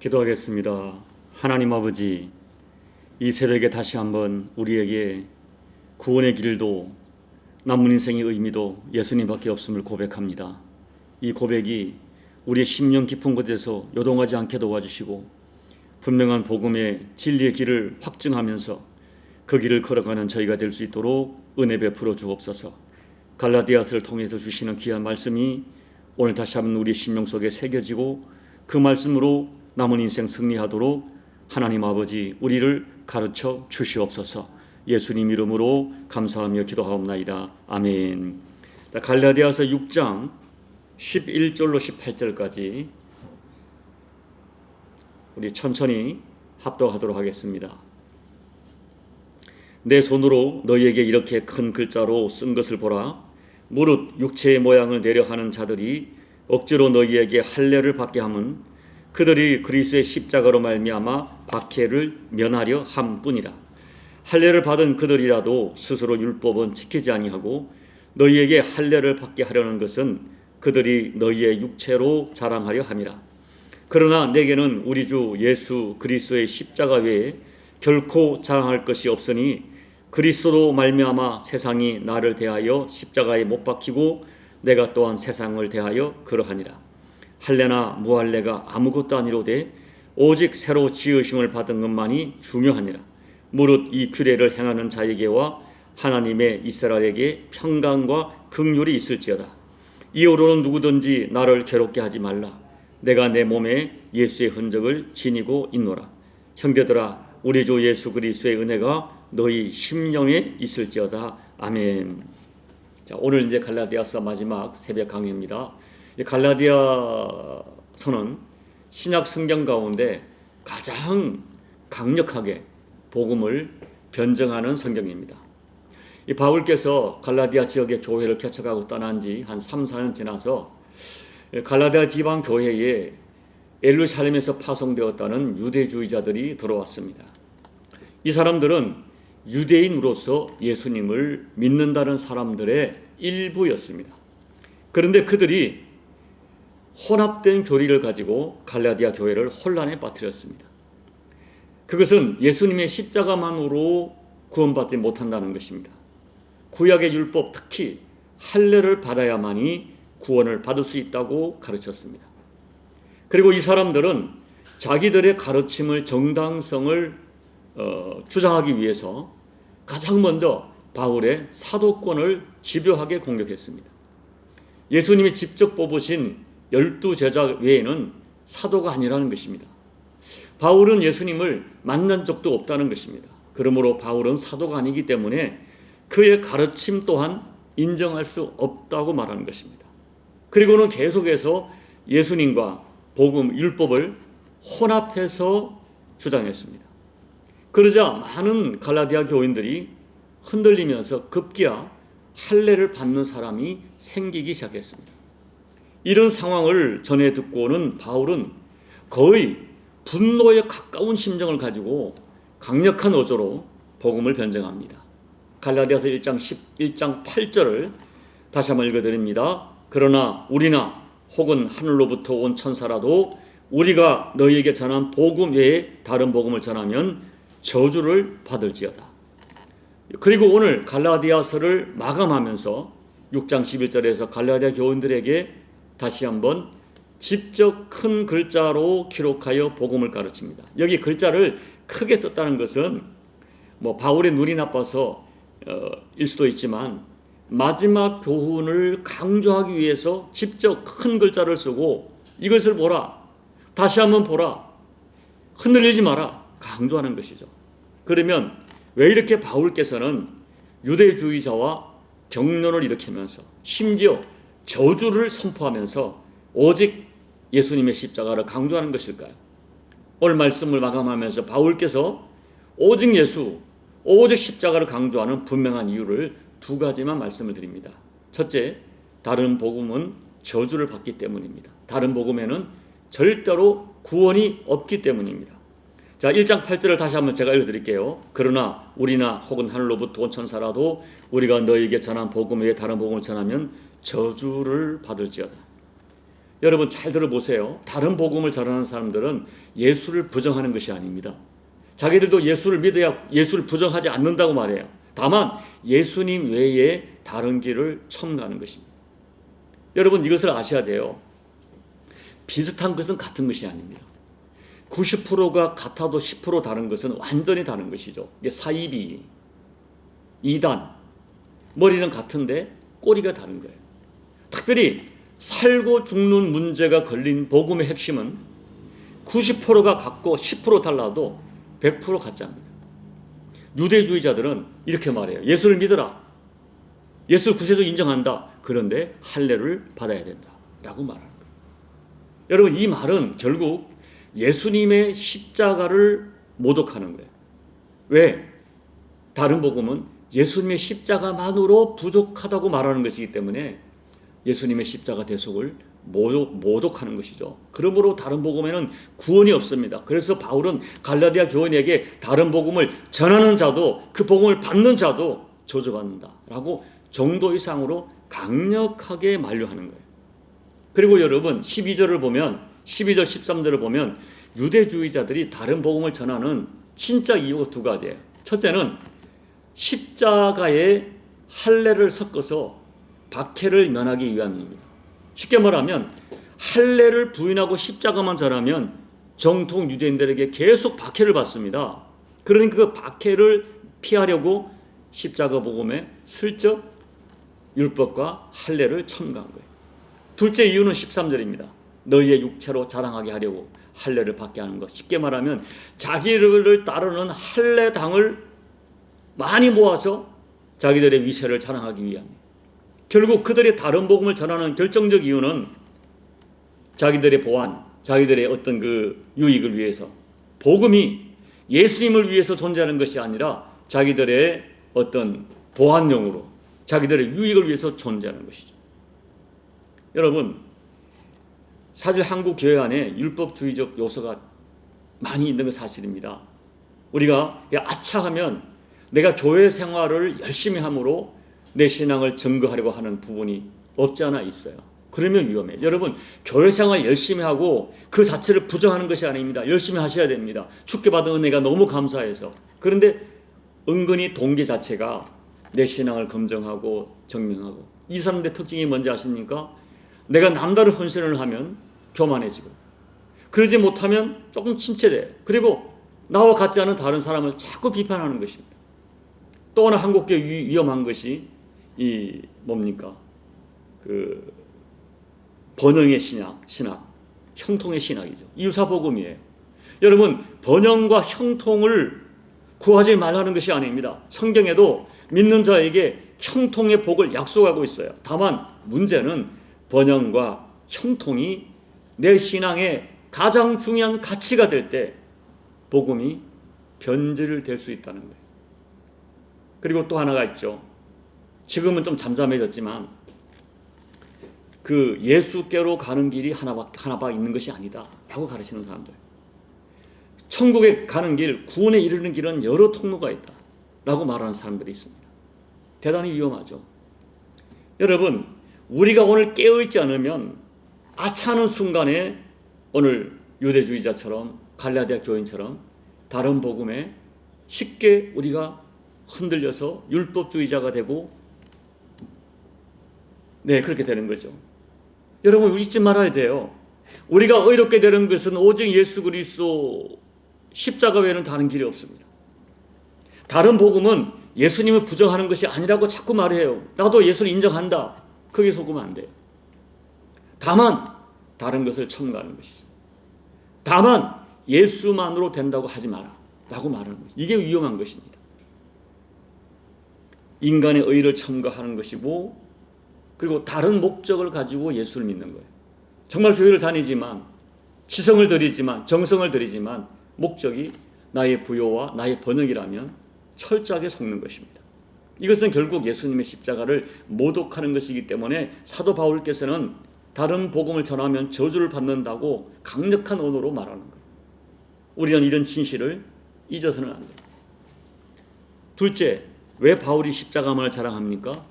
기도하겠습니다. 하나님 아버지, 이 새벽에 다시 한번 우리에게 구원의 길도 남은 인생의 의미도 예수님밖에 없음을 고백합니다. 이 고백이 우리의 심령 깊은 곳에서 요동하지 않게 도와주시고 분명한 복음의 진리의 길을 확증하면서 그 길을 걸어가는 저희가 될 수 있도록 은혜 베풀어 주옵소서. 갈라디아서를 통해서 주시는 귀한 말씀이 오늘 다시 한번 우리 심령 속에 새겨지고 그 말씀으로 남은 인생 승리하도록 하나님 아버지 우리를 가르쳐 주시옵소서. 예수님 이름으로 감사하며 기도하옵나이다. 아멘. 갈라디아서 6장 11절로 18절까지 우리 천천히 합독하도록 하겠습니다. 내 손으로 너희에게 이렇게 큰 글자로 쓴 것을 보라. 무릇 육체의 모양을 내려하는 자들이 억지로 너희에게 할례를 받게 함은 그들이 그리스도의 십자가로 말미암아 박해를 면하려 함뿐이라. 할례를 받은 그들이라도 스스로 율법은 지키지 아니하고 너희에게 할례를 받게 하려는 것은 그들이 너희의 육체로 자랑하려 함이라. 그러나 내게는 우리 주 예수 그리스도의 십자가 외에 결코 자랑할 것이 없으니 그리스도로 말미암아 세상이 나를 대하여 십자가에 못 박히고 내가 또한 세상을 대하여 그러하니라. 할례나 무할례가 아무것도 아니로되 오직 새로 지으심을 받은 것만이 중요하니라. 무릇 이 규례를 행하는 자에게와 하나님의 이스라엘에게 평강과 긍휼이 있을지어다. 이후로는 누구든지 나를 괴롭게 하지 말라. 내가 내 몸에 예수의 흔적을 지니고 있노라. 형제들아, 우리 주 예수 그리스도의 은혜가 너희 심령에 있을지어다. 아멘. 자, 오늘 이제 갈라디아서 마지막 새벽 강의입니다. 이 갈라디아서는 신약 성경 가운데 가장 강력하게 복음을 변증하는 성경입니다. 이 바울께서 갈라디아 지역의 교회를 개척하고 떠난 지 한 3, 4년 지나서 갈라디아 지방 교회에 예루살렘에서 파송되었다는 유대주의자들이 들어왔습니다. 이 사람들은 유대인으로서 예수님을 믿는다는 사람들의 일부였습니다. 그런데 그들이 혼합된 교리를 가지고 갈라디아 교회를 혼란에 빠뜨렸습니다. 그것은 예수님의 십자가만으로 구원받지 못한다는 것입니다. 구약의 율법, 특히 할례를 받아야만이 구원을 받을 수 있다고 가르쳤습니다. 그리고 이 사람들은 자기들의 가르침을 정당성을 주장하기 위해서 가장 먼저 바울의 사도권을 집요하게 공격했습니다. 예수님이 직접 뽑으신 12제자 외에는 사도가 아니라는 것입니다. 바울은 예수님을 만난 적도 없다는 것입니다. 그러므로 바울은 사도가 아니기 때문에 그의 가르침 또한 인정할 수 없다고 말하는 것입니다. 그리고는 계속해서 예수님과 복음, 율법을 혼합해서 주장했습니다. 그러자 많은 갈라디아 교인들이 흔들리면서 급기야 할례를 받는 사람이 생기기 시작했습니다. 이런 상황을 전해 듣고는 바울은 거의 분노에 가까운 심정을 가지고 강력한 어조로 복음을 변증합니다. 갈라디아서 1장 8절을 다시 한번 읽어드립니다. 그러나 우리나 혹은 하늘로부터 온 천사라도 우리가 너희에게 전한 복음 외에 다른 복음을 전하면 저주를 받을지어다. 그리고 오늘 갈라디아서를 마감하면서 6장 11절에서 갈라디아 교인들에게 다시 한번 직접 큰 글자로 기록하여 복음을 가르칩니다. 여기 글자를 크게 썼다는 것은 바울의 눈이 나빠서 일 수도 있지만 마지막 교훈을 강조하기 위해서 직접 큰 글자를 쓰고 이것을 보라, 다시 한번 보라, 흔들리지 마라 강조하는 것이죠. 그러면 왜 이렇게 바울께서는 유대주의자와 경론을 일으키면서 심지어 저주를 선포하면서 오직 예수님의 십자가를 강조하는 것일까요? 오늘 말씀을 마감하면서 바울께서 오직 예수, 오직 십자가를 강조하는 분명한 이유를 두 가지만 말씀을 드립니다. 첫째, 다른 복음은 저주를 받기 때문입니다. 다른 복음에는 절대로 구원이 없기 때문입니다. 자, 1장 8절을 다시 한번 제가 읽어드릴게요. 그러나 우리나 혹은 하늘로부터 온 천사라도 우리가 너희에게 전한 복음 외에 다른 복음을 전하면 저주를 받을지어다. 여러분 잘 들어보세요. 다른 복음을 전하는 사람들은 예수를 부정하는 것이 아닙니다. 자기들도 예수를 믿어야 예수를 부정하지 않는다고 말해요. 다만 예수님 외에 다른 길을 첨가하는 것입니다. 여러분 이것을 아셔야 돼요. 비슷한 것은 같은 것이 아닙니다. 90%가 같아도 10% 다른 것은 완전히 다른 것이죠. 이게 사이비, 이단, 머리는 같은데 꼬리가 다른 거예요. 특별히 살고 죽는 문제가 걸린 복음의 핵심은 90%가 같고 10% 달라도 100% 같지 않습니다. 유대주의자들은 이렇게 말해요. 예수를 믿어라. 예수를 구세주 인정한다. 그런데 할례를 받아야 된다. 라고 말하는 거예요. 여러분 이 말은 결국 예수님의 십자가를 모독하는 거예요. 왜? 다른 복음은 예수님의 십자가만으로 부족하다고 말하는 것이기 때문에 예수님의 십자가 대속을 모독하는 것이죠. 그러므로 다른 복음에는 구원이 없습니다. 그래서 바울은 갈라디아 교인에게 다른 복음을 전하는 자도 그 복음을 받는 자도 저주받는다라고 정도 이상으로 강력하게 만류하는 거예요. 그리고 여러분 12절을 보면 12절 13절을 보면 유대주의자들이 다른 복음을 전하는 진짜 이유가 두 가지예요. 첫째는 십자가에 할례를 섞어서 박해를 면하기 위함입니다. 쉽게 말하면 할례를 부인하고 십자가만 전하면 정통 유대인들에게 계속 박해를 받습니다. 그러니까 그 박해를 피하려고 십자가 복음에 슬쩍 율법과 할례를 첨가한 거예요. 둘째 이유는 13절입니다. 너희의 육체로 자랑하게 하려고 할례를 받게 하는 것. 쉽게 말하면 자기를 따르는 할례당을 많이 모아서 자기들의 위세를 자랑하기 위함입니다. 결국 그들의 다른 복음을 전하는 결정적 이유는 자기들의 보안, 자기들의 어떤 그 유익을 위해서, 복음이 예수님을 위해서 존재하는 것이 아니라 자기들의 어떤 보안용으로, 자기들의 유익을 위해서 존재하는 것이죠. 여러분, 사실 한국 교회 안에 율법주의적 요소가 많이 있는 건 사실입니다. 우리가 아차하면 내가 교회 생활을 열심히 함으로 내 신앙을 증거하려고 하는 부분이 없지 않아 있어요. 그러면 위험해요. 여러분, 교회 생활 열심히 하고 그 자체를 부정하는 것이 아닙니다. 열심히 하셔야 됩니다. 축복 받은 은혜가 너무 감사해서. 그런데 은근히 동기 자체가 내 신앙을 검증하고 증명하고, 이 사람들의 특징이 뭔지 아십니까? 내가 남다른 헌신을 하면 교만해지고, 그러지 못하면 조금 침체돼요. 그리고 나와 같지 않은 다른 사람을 자꾸 비판하는 것입니다. 또 하나 한국교회 위험한 것이 이 뭡니까? 그 번영의 신학, 형통의 신학이죠. 이유사복음이에요. 여러분, 번영과 형통을 구하지 말라는 것이 아닙니다. 성경에도 믿는 자에게 형통의 복을 약속하고 있어요. 다만 문제는 번영과 형통이 내 신앙의 가장 중요한 가치가 될 때 복음이 변질될 수 있다는 거예요. 그리고 또 하나가 있죠. 지금은 좀 잠잠해졌지만 그 예수께로 가는 길이 하나밖에 있는 것이 아니다 라고 가르치는 사람들. 천국에 가는 길, 구원에 이르는 길은 여러 통로가 있다 라고 말하는 사람들이 있습니다. 대단히 위험하죠. 여러분, 우리가 오늘 깨어있지 않으면 아차하는 순간에 오늘 유대주의자처럼 갈라디아 교인처럼 다른 복음에 쉽게 우리가 흔들려서 율법주의자가 되고, 그렇게 되는 거죠. 여러분, 잊지 말아야 돼요. 우리가 의롭게 되는 것은 오직 예수 그리스도 십자가 외에는 다른 길이 없습니다. 다른 복음은 예수님을 부정하는 것이 아니라고 자꾸 말해요. 나도 예수를 인정한다. 그게 속으면 안 돼요. 다만 다른 것을 첨가하는 것이죠. 다만 예수만으로 된다고 하지 마라 라고 말하는 것이죠. 이게 위험한 것입니다. 인간의 의를 첨가하는 것이고, 그리고 다른 목적을 가지고 예수를 믿는 거예요. 정말 교회를 다니지만, 지성을 들이지만, 정성을 들이지만 목적이 나의 부요와 나의 번영이라면 철저하게 속는 것입니다. 이것은 결국 예수님의 십자가를 모독하는 것이기 때문에 사도 바울께서는 다른 복음을 전하면 저주를 받는다고 강력한 언어로 말하는 거예요. 우리는 이런 진실을 잊어서는 안 돼요. 둘째, 왜 바울이 십자가만을 자랑합니까?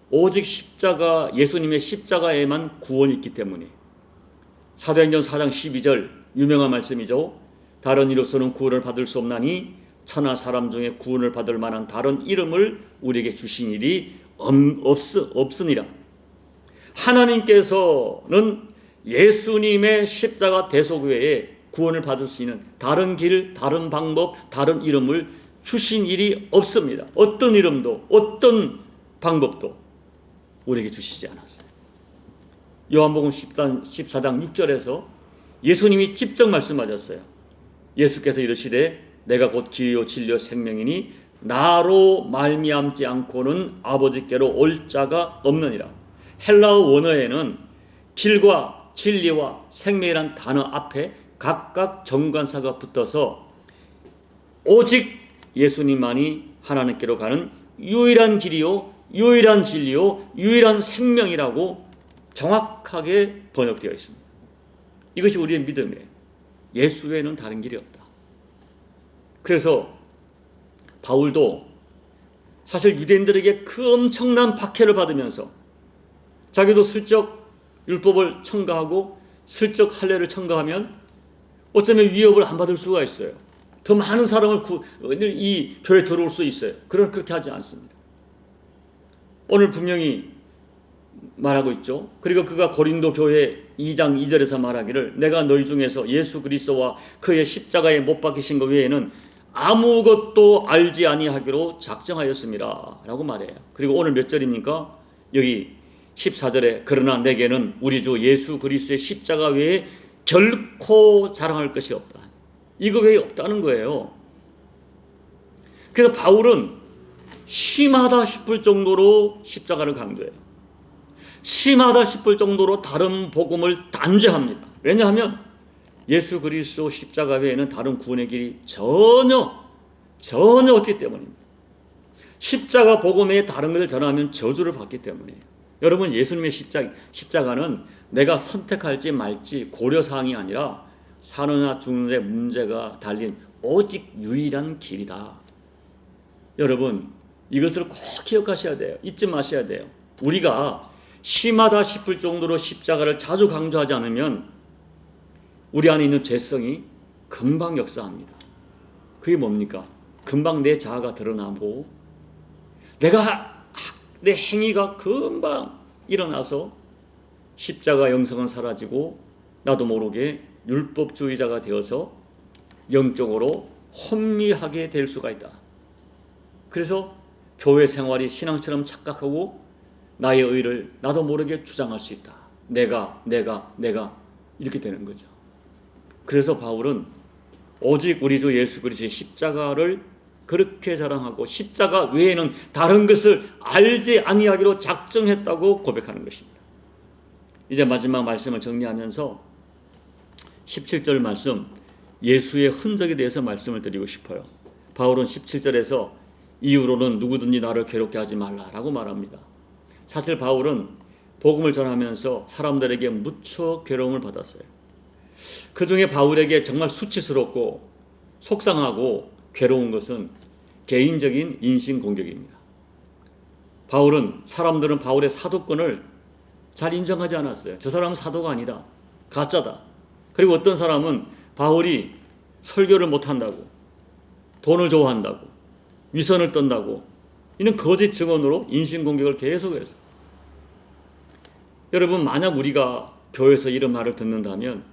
오직 십자가, 예수님의 십자가에만 구원이 있기 때문에. 사도행전 4장 12절 유명한 말씀이죠. 다른 이로서는 구원을 받을 수 없나니 천하 사람 중에 구원을 받을 만한 다른 이름을 우리에게 주신 일이 없으니라. 하나님께서는 예수님의 십자가 대속 외에 구원을 받을 수 있는 다른 길, 다른 방법, 다른 이름을 주신 일이 없습니다. 어떤 이름도 어떤 방법도 우리에게 주시지 않았어요. 요한복음 14장 6절에서 예수님이 직접 말씀하셨어요. 예수께서 이르시되 내가 곧 길이요 진리요 생명이니 나로 말미암지 않고는 아버지께로 올 자가 없느니라. 헬라어 원어에는 길과 진리와 생명이란 단어 앞에 각각 정관사가 붙어서 오직 예수님만이 하나님께로 가는 유일한 길이요 유일한 진리요 유일한 생명이라고 정확하게 번역되어 있습니다. 이것이 우리의 믿음이에요. 예수 외에는 다른 길이 없다. 그래서 바울도 사실 유대인들에게 그 엄청난 박해를 받으면서 자기도 슬쩍 율법을 첨가하고 슬쩍 할례를 첨가하면 어쩌면 위협을 안 받을 수가 있어요. 더 많은 사람을 이 교회에 들어올 수 있어요. 그러나 그렇게 하지 않습니다. 오늘 분명히 말하고 있죠. 그리고 그가 고린도 교회 2장 2절에서 말하기를 내가 너희 중에서 예수 그리스도와 그의 십자가에 못 박히신 것 외에는 아무것도 알지 아니하기로 작정하였습니다 라고 말해요. 그리고 오늘 몇 절입니까? 여기 14절에 그러나 내게는 우리 주 예수 그리스도의 십자가 외에 결코 자랑할 것이 없다. 이거 외에 없다는 거예요. 그래서 바울은 심하다 싶을 정도로 십자가를 강조해요. 심하다 싶을 정도로 다른 복음을 단죄합니다. 왜냐하면 예수 그리스도 십자가 외에는 다른 구원의 길이 전혀 없기 때문입니다. 십자가 복음에 다른 것을 전하면 저주를 받기 때문이에요. 여러분, 예수님의 십자가는 내가 선택할지 말지 고려사항이 아니라 사느냐 죽느냐의 문제가 달린 오직 유일한 길이다. 여러분, 이것을 꼭 기억하셔야 돼요. 잊지 마셔야 돼요. 우리가 심하다 싶을 정도로 십자가를 자주 강조하지 않으면 우리 안에 있는 죄성이 금방 역사합니다. 그게 뭡니까? 금방 내 자아가 드러나고 내 행위가 금방 일어나서 십자가 영성은 사라지고 나도 모르게 율법주의자가 되어서 영적으로 혼미하게 될 수가 있다. 그래서 교회 생활이 신앙처럼 착각하고 나의 의를 나도 모르게 주장할 수 있다. 내가 이렇게 되는 거죠. 그래서 바울은 오직 우리 주 예수 그리스도의 십자가를 그렇게 자랑하고 십자가 외에는 다른 것을 알지 아니하기로 작정했다고 고백하는 것입니다. 이제 마지막 말씀을 정리하면서 17절 말씀, 예수의 흔적에 대해서 말씀을 드리고 싶어요. 바울은 17절에서 이후로는 누구든지 나를 괴롭게 하지 말라라고 말합니다. 사실 바울은 복음을 전하면서 사람들에게 무척 괴로움을 받았어요. 그 중에 바울에게 정말 수치스럽고 속상하고 괴로운 것은 개인적인 인신공격입니다. 사람들은 바울의 사도권을 잘 인정하지 않았어요. 저 사람은 사도가 아니다. 가짜다. 그리고 어떤 사람은 바울이 설교를 못한다고, 돈을 좋아한다고, 위선을 떤다고, 이는 거짓 증언으로 인신공격을 계속해서. 여러분, 만약 우리가 교회에서 이런 말을 듣는다면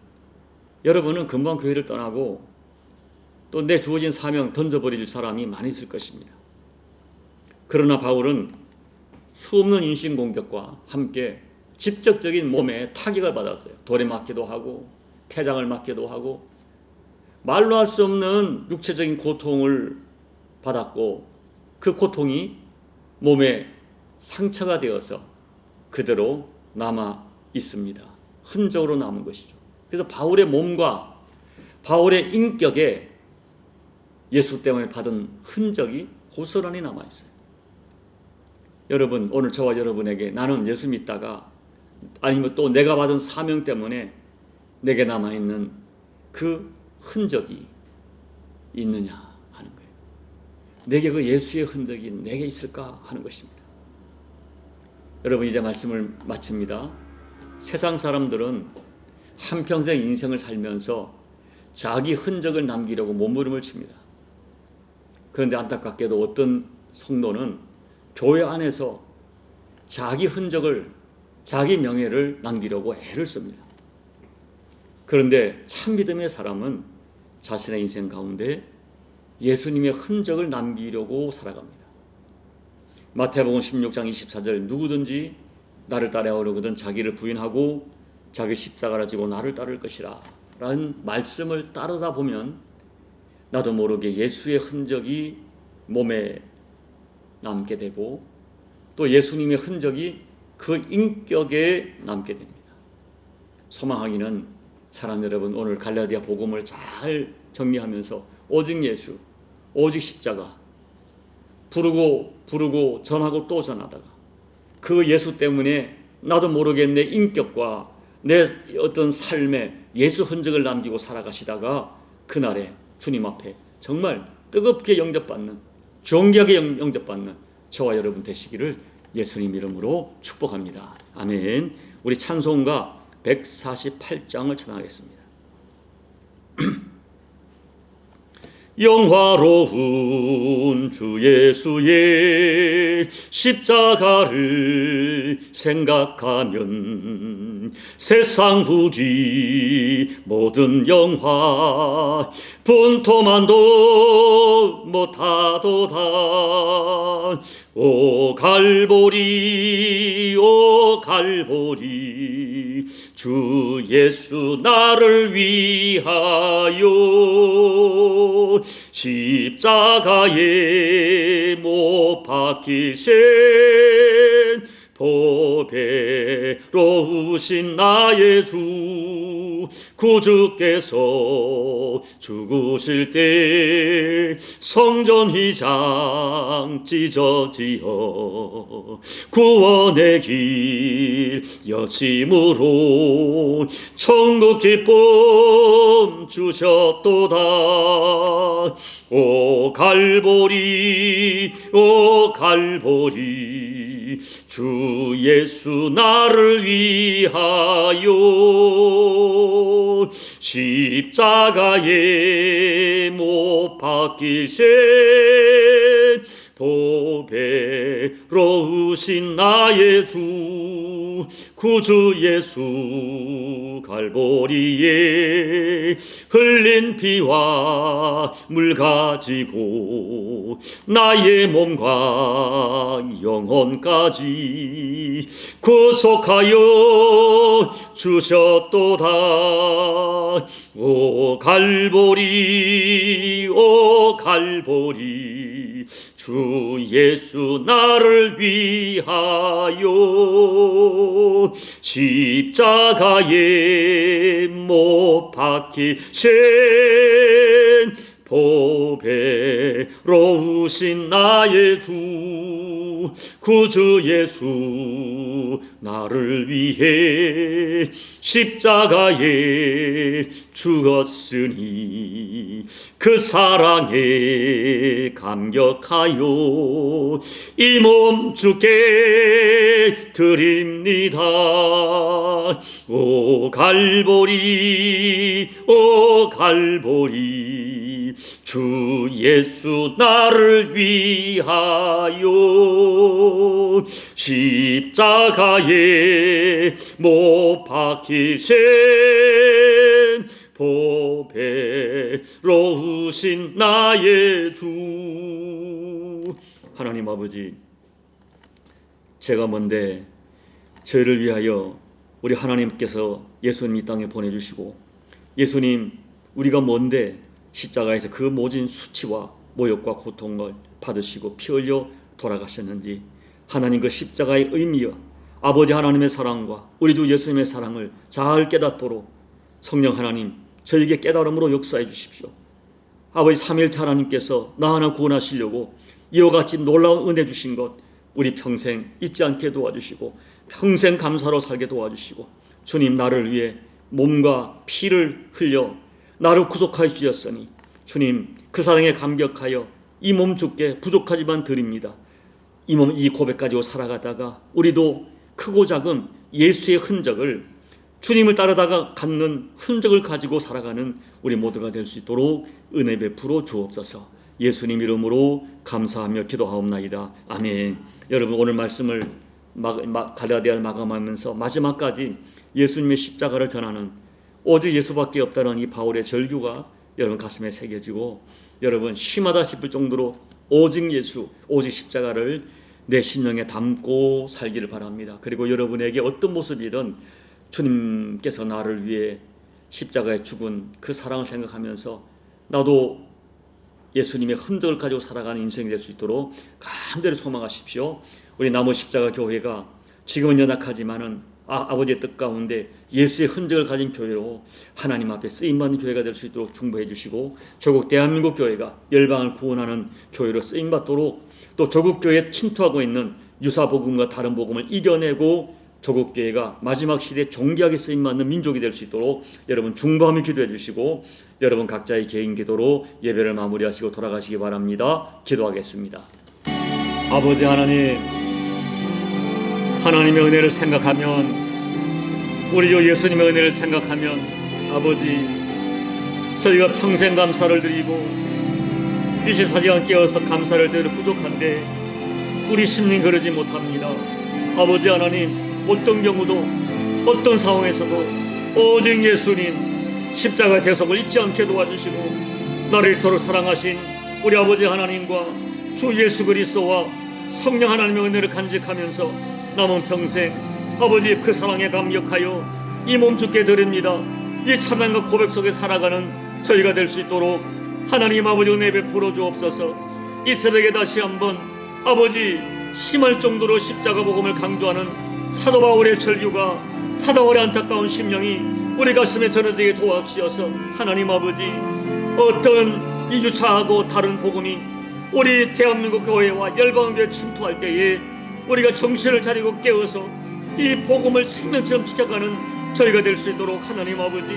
여러분은 금방 교회를 떠나고 또 내 주어진 사명 던져버릴 사람이 많이 있을 것입니다. 그러나 바울은 수없는 인신공격과 함께 직접적인 몸에 타격을 받았어요. 돌에 맞기도 하고 태장을 맞기도 하고 말로 할 수 없는 육체적인 고통을 받았고 그 고통이 몸에 상처가 되어서 그대로 남아 있습니다. 흔적으로 남은 것이죠. 그래서 바울의 몸과 바울의 인격에 예수 때문에 받은 흔적이 고스란히 남아 있어요. 여러분, 오늘 저와 여러분에게 나는 예수 믿다가 아니면 또 내가 받은 사명 때문에 내게 남아있는 그 흔적이 있느냐 하는 거예요. 내게 그 예수의 흔적이 내게 있을까 하는 것입니다. 여러분, 이제 말씀을 마칩니다. 세상 사람들은 한평생 인생을 살면서 자기 흔적을 남기려고 몸부림을 칩니다. 그런데 안타깝게도 어떤 성도는 교회 안에서 자기 흔적을, 자기 명예를 남기려고 애를 씁니다. 그런데 참 믿음의 사람은 자신의 인생 가운데 예수님의 흔적을 남기려고 살아갑니다. 마태복음 16장 24절 누구든지 나를 따라오려거든 자기를 부인하고 자기 십자가를 지고 나를 따를 것이라 라는 말씀을 따르다 보면 나도 모르게 예수의 흔적이 몸에 남게 되고 또 예수님의 흔적이 그 인격에 남게 됩니다. 소망하기는 사랑 여러분, 오늘 갈라디아 복음을 잘 정리하면서 오직 예수, 오직 십자가 부르고 전하고 또 전하다가 그 예수 때문에 나도 모르게 내 인격과 내 어떤 삶에 예수 흔적을 남기고 살아가시다가 그날에 주님 앞에 정말 뜨겁게 영접받는, 존귀하게 영접받는 저와 여러분 되시기를 예수님 이름으로 축복합니다. 아멘. 우리 찬송가 148장을 찬양하겠습니다. 영화로운 주 예수의 십자가를 생각하면 세상 부귀 모든 영화 분토만도 못하도다. 오 갈보리 오 갈보리 주 예수 나를 위하여 십자가에 못 박히신 보배로우신 나의 주 구주께서 죽으실 때 성전 휘장 찢어지어 구원의 길 여심으로 천국 기쁨 주셨도다. 오 갈보리 오 갈보리 주 예수 나를 위하여 십자가에 못 박히신 보배로우신 나의 주 구주 예수 갈보리에 흘린 피와 물 가지고 나의 몸과 영혼까지 구속하여 주셨도다. 오 갈보리 오 갈보리 주 예수 나를 위하여 십자가에 못 박히신 보배로우신 나의 주 구주 예수 나를 위해 십자가에 죽었으니 그 사랑에 감격하여 이 몸 주께 드립니다. 오 갈보리 오 갈보리 주 예수 나를 위하여 십자가에 못 박히신 보배로우신 나의 주. 하나님 아버지, 제가 뭔데 저희를 위하여 우리 하나님께서 예수님 이 땅에 보내주시고, 예수님 우리가 뭔데 십자가에서 그 모진 수치와 모욕과 고통을 받으시고 피 흘려 돌아가셨는지, 하나님 그 십자가의 의미와 아버지 하나님의 사랑과 우리 주 예수님의 사랑을 잘 깨닫도록 성령 하나님 저에게 깨달음으로 역사해 주십시오. 아버지 삼위일체 하나님께서 나 하나 구원하시려고 이와 같이 놀라운 은혜 주신 것 우리 평생 잊지 않게 도와주시고 평생 감사로 살게 도와주시고, 주님 나를 위해 몸과 피를 흘려 나를 구속하여 주셨으니 주님 그 사랑에 감격하여 이 몸 주께 부족하지만 드립니다. 이 몸 이 고백 가지고 살아가다가 우리도 크고 작은 예수의 흔적을 주님을 따르다가 갖는 흔적을 가지고 살아가는 우리 모두가 될 수 있도록 은혜 베풀어 주옵소서. 예수님 이름으로 감사하며 기도하옵나이다. 아멘. 여러분, 오늘 말씀을 갈라디아를 마감하면서 마지막까지 예수님의 십자가를 전하는, 오직 예수밖에 없다는 이 바울의 절규가 여러분 가슴에 새겨지고, 여러분 심하다 싶을 정도로 오직 예수, 오직 십자가를 내 심령에 담고 살기를 바랍니다. 그리고 여러분에게 어떤 모습이든 주님께서 나를 위해 십자가에 죽은 그 사랑을 생각하면서 나도 예수님의 흔적을 가지고 살아가는 인생이 될 수 있도록 간절히 소망하십시오. 우리 남원 십자가 교회가 지금은 연약하지만은 아버지의 뜻 가운데 예수의 흔적을 가진 교회로 하나님 앞에 쓰임받는 교회가 될 수 있도록 중보해 주시고, 조국 대한민국 교회가 열방을 구원하는 교회로 쓰임받도록, 또 조국 교회에 침투하고 있는 유사 복음과 다른 복음을 이겨내고 조국 교회가 마지막 시대에 존귀하게 쓰임받는 민족이 될 수 있도록 여러분 중보하며 기도해 주시고, 여러분 각자의 개인 기도로 예배를 마무리하시고 돌아가시기 바랍니다. 기도하겠습니다. 아버지 하나님, 하나님의 은혜를 생각하면, 우리 주 예수님의 은혜를 생각하면 아버지, 저희가 평생 감사를 드리고 24시간 깨어서 감사를 드려 부족한데 우리 심리 그러지 못합니다. 아버지 하나님, 어떤 경우도 어떤 상황에서도 오직 예수님 십자가의 대속을 잊지 않게 도와주시고, 나를 이토록 사랑하신 우리 아버지 하나님과 주 예수 그리스도와 성령 하나님의 은혜를 간직하면서 남은 평생 아버지 그 사랑에 감격하여 이 몸 죽게 드립니다. 이 찬양과 고백 속에 살아가는 저희가 될 수 있도록 하나님 아버지 은혜 베풀어 주옵소서. 이 새벽에 다시 한번 아버지 심할 정도로 십자가 복음을 강조하는 사도 바울의 절규가, 사도 바울의 안타까운 심령이 우리 가슴에 전해지게 도와주셔서 하나님 아버지, 어떤 이 유사하고 다른 복음이 우리 대한민국 교회와 열방교회에 침투할 때에 우리가 정신을 차리고 깨어서 이 복음을 생명처럼 지켜가는 저희가 될 수 있도록 하나님 아버지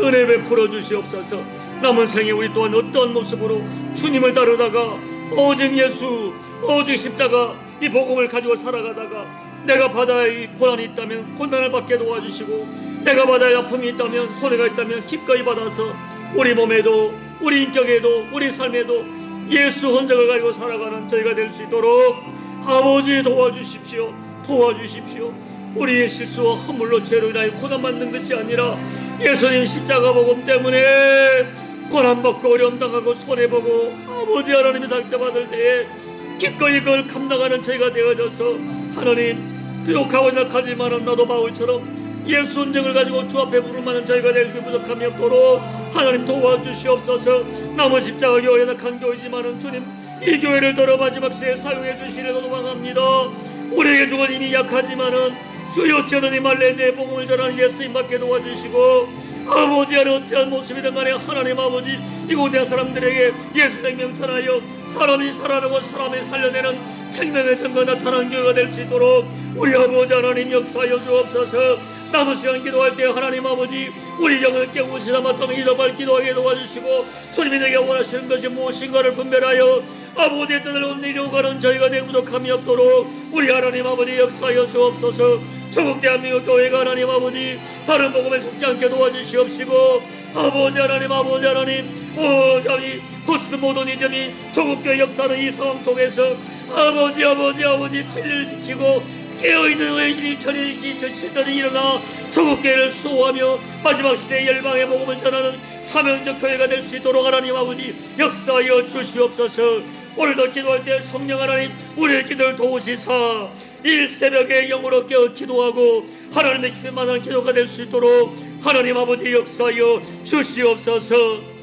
은혜 베풀어 주시옵소서. 남은 생에 우리 또한 어떠한 모습으로 주님을 따르다가 오직 예수, 오직 십자가 이 복음을 가지고 살아가다가 내가 받아야 할 고난이 있다면 고난을 받게 도와주시고, 내가 받아야 할 아픔이 있다면, 손해가 있다면 기꺼이 받아서 우리 몸에도 우리 인격에도 우리 삶에도 예수 흔적을 가지고 살아가는 저희가 될 수 있도록 아버지 도와주십시오. 도와주십시오. 우리의 실수와 허물로 죄로 인하여 고난받는 것이 아니라 예수님 십자가 복음 때문에 고난받고 어려움 당하고 손해보고 아버지 하나님의 상처받을 때에 기꺼이 그걸 감당하는 저희가 되어져서, 하나님 부족하고 약하지만 나도 바울처럼 예수 흔적을 가지고 주 앞에 부름하는 저희가 될 수 부족함이 없도록 하나님 도와주시옵소서. 남은 십자가 교회 연약한 교회지만은 주님 이 교회를 더러 마지막 시대에 사용해 주시리라 도망합니다. 우리에게 죽은 힘이 약하지만은 주여 어찌하든 이 말레이시아의 복음을 전하는 예수님 받게 도와주시고, 아버지 하나님 어찌한 모습이든 간에 하나님 아버지 이곳에 사람들에게 예수 생명 전하여 사람이 살아나고 사람이 살려내는 생명의 증거 나타나는 교회가 될 수 있도록 우리 아버지 하나님 역사하여 주옵소서. 남은 시간 기도할 때 하나님 아버지 우리 영을 깨우시다 마땅히 기도할 기도하게 도와주시고, 주님이 내게 원하시는 것이 무엇인가를 분별하여 아버지의 뜻을 옮기려고 가는 저희가 되게 부족함이 없도록 우리 하나님 아버지 역사하여 주옵소서. 조국 대한민국 교회가 하나님 아버지 다른 복음에 속지 않게 도와주시옵시고, 아버지 하나님 아버지 하나님 오자니 포스트 모더니즘이 조국교회 역사는 이 상황 속에서 아버지 진리를 지키고 깨어있는 외인이 천이 칠전이 일어나 조국교회를 수호하며 마지막 시대의 열방의 복음을 전하는 사명적 교회가 될 수 있도록 하나님 아버지 역사하여 주시옵소서. 오늘도 기도할 때 성령 하나님 우리의 기도를 도우시사 이 새벽에 영으로 깨어 기도하고 하나님의 기쁨 만한 기도가 될 수 있도록 하나님 아버지 역사하여 주시옵소서.